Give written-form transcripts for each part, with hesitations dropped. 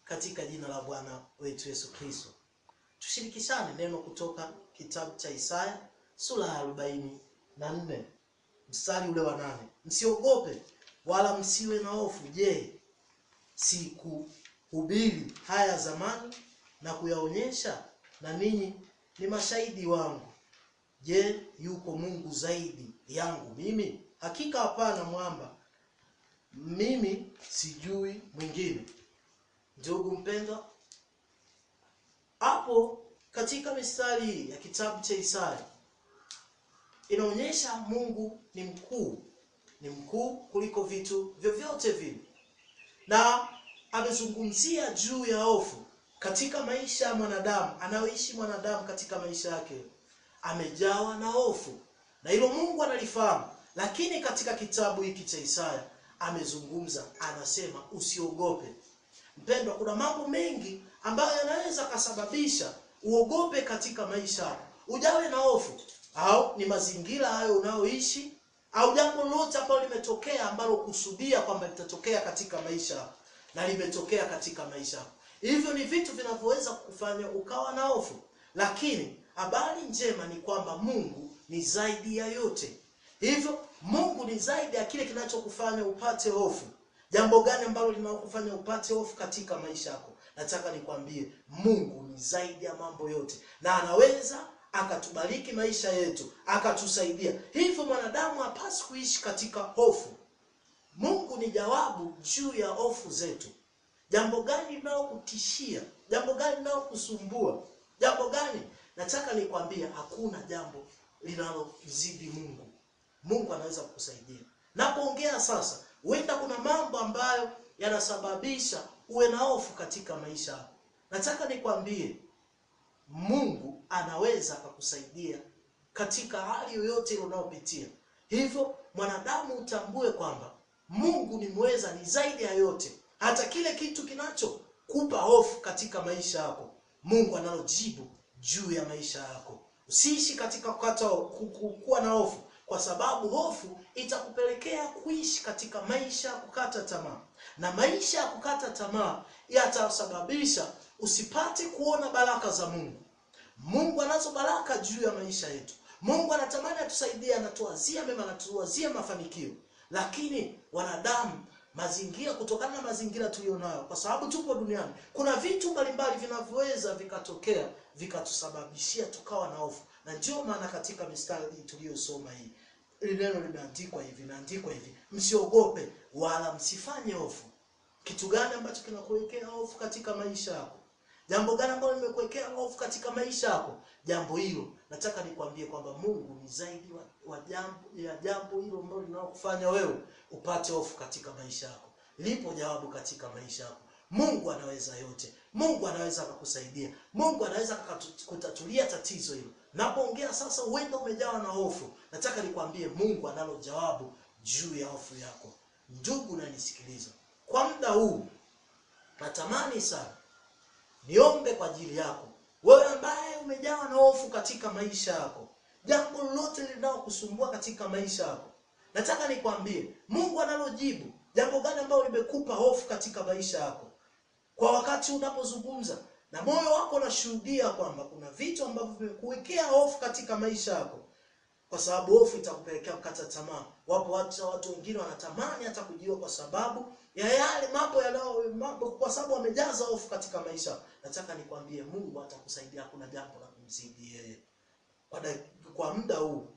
katika jina la Bwana wetu Yesu Kristo. Tushirikishane neno kutoka kitabu cha Isaya sura ya 44 mstari ule wa 8. Msiogope wala msiwe na hofu. Je, sikuhubiri haya zamani na kuyaonyesha, na ninyi ni mashahidi wangu? Je, yuko Mungu zaidi yangu mimi? Hakika hapana, mwamba, mimi sijui mwingine. Ndugu mpendwa, hapo katika mistari hii ya kitabu cha Isaya inaonyesha Mungu ni mkuu kuliko vitu vyovyote vile, na amezungumzia juu ya hofu katika maisha ya mwanadamu. Anaoishi mwanadamu katika maisha yake amejawa na hofu, na hilo Mungu analifahamu. Lakini katika kitabu hiki cha Isaya amezungumza, anasema usiogope. Mpendwa, kuna mambo mengi ambayo yanaweza kusababisha uogope katika maisha yako, ujawe na hofu, au ni mazingira hayo unayoishi, au jambo lolote ambalo limetokea ambalo kusudia kwamba litatokea katika maisha yako na limetokea katika maisha yako. Hivyo ni vitu vinavyoweza kukufanya ukawa na hofu. Lakini habari njema ni kwamba Mungu ni zaidi ya yote. Hivyo Mungu ni zaidi ya kile kinachokufanya upate hofu. Jambo gani ambalo linakufanya upate hofu katika maisha yako? Nataka nikwambie, Mungu ni zaidi ya mambo yote, na anaweza akatubariki maisha yetu, akatusaidia. Hivyo mwanadamu hapaswi kuishi katika hofu. Mungu ni jawabu juu ya hofu zetu. Jambo gani linalokutishia? Jambo gani linalokusumbua? Jambo gani? Nataka nikwambie, hakuna jambo linalozidi Mungu. Mungu anaweza kukusaidia. Napoongea sasa, huenda kuna mambo ambayo yanasababisha uwe na hofu katika maisha yako. Nataka nikwambie, Mungu anaweza kukusaidia katika hali yoyote ile unayopitia. Hivyo mwanadamu utambue kwamba Mungu ni mweza, ni zaidi ya yote. Hata kile kitu kinachokupa hofu katika maisha yako, Mungu analojibu juu ya maisha yako. Usiishi katika kuwa na hofu, kwa sababu hofu itakupelekea kuishi katika maisha ya kukata tamaa, na maisha ya kukata tamaa yatasababisha usipate kuona baraka za Mungu. Mungu anazo baraka juu ya maisha yetu. Mungu anatamani atusaidie, anatuwazia mema, anatuwazia mafanikio. Lakini wanadamu, mazingira, kutokana na mazingira tulionayo, kwa sababu tupo duniani, kuna vitu mbalimbali vinavyoweza vikatokea vikatusababishia tukawa na hofu. Na ndio maana katika mistari tuliyosoma hii, neno limeandikwa hivi, msiogope wala msifanye hofu. Kitu gani ambacho kinakuwekea hofu katika maisha yako? Jambo gani ambalo limekuwekea hofu katika maisha yako? Jambo hilo nataka nikwambie kwamba Mungu ni zaidi ya jambo hilo ambalo linalokufanya wewe upate hofu katika maisha yako. Lipo jawabu katika maisha yako. Mungu anaweza yote. Mungu anaweza kukusaidia. Mungu anaweza kutatulia tatizo hilo. Napoongea sasa, huenda umejawa na hofu. Nataka nikwambie, Mungu analo jawabu juu ya hofu yako. Ndugu unanisikiliza, kwa muda huu natamani sana niombe kwa ajili yako, wewe ambaye umejawa na hofu katika maisha yako. Jambo lolote linalokusumbua katika maisha yako, nataka nikwambie, Mungu analojibu. Jambo gani ambalo limekupa hofu katika maisha yako? Kwa wakati unapozungumza na moyo wako unashuhudia kwamba kuna vitu ambavyo vimekuwekea hofu katika maisha yako, kwa sababu hofu itakupelekea kukata tamaa. Wapo watu wengine wanatamani hata kujiua kwa sababu ya yale mambo kwa sababu wamejaza hofu katika maisha. Nataka nikwambie, Mungu atakusaidia. Kuna jambo la kumzidi yeye. Kwa muda huu,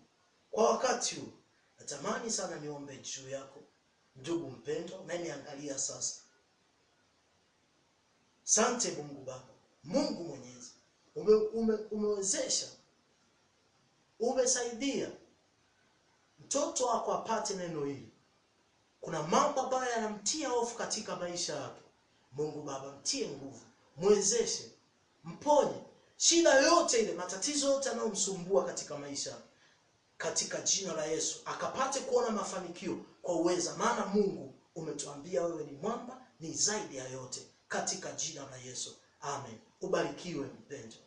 kwa wakati huu, natamani sana niombe juu yako, ndugu mpendwa, na niangalia sasa. Asante Mungu Baba, Mungu Mwenyezi, umewezesha, umesaidia mtoto wako apate neno hili. Kuna mambo ambayo yanamtia hofu katika maisha yake. Mungu Baba, mtie nguvu, mwezeshe, mponye shida yote ile, matatizo yote yanayomsumbua katika maisha, katika jina la Yesu, akapate kuona mafanikio kwa uweza. Maana Mungu umetuambia wewe ni mwamba, ni zaidi ya yote, katika jina la Yesu. Amen. Ubarikiwe mpendwa.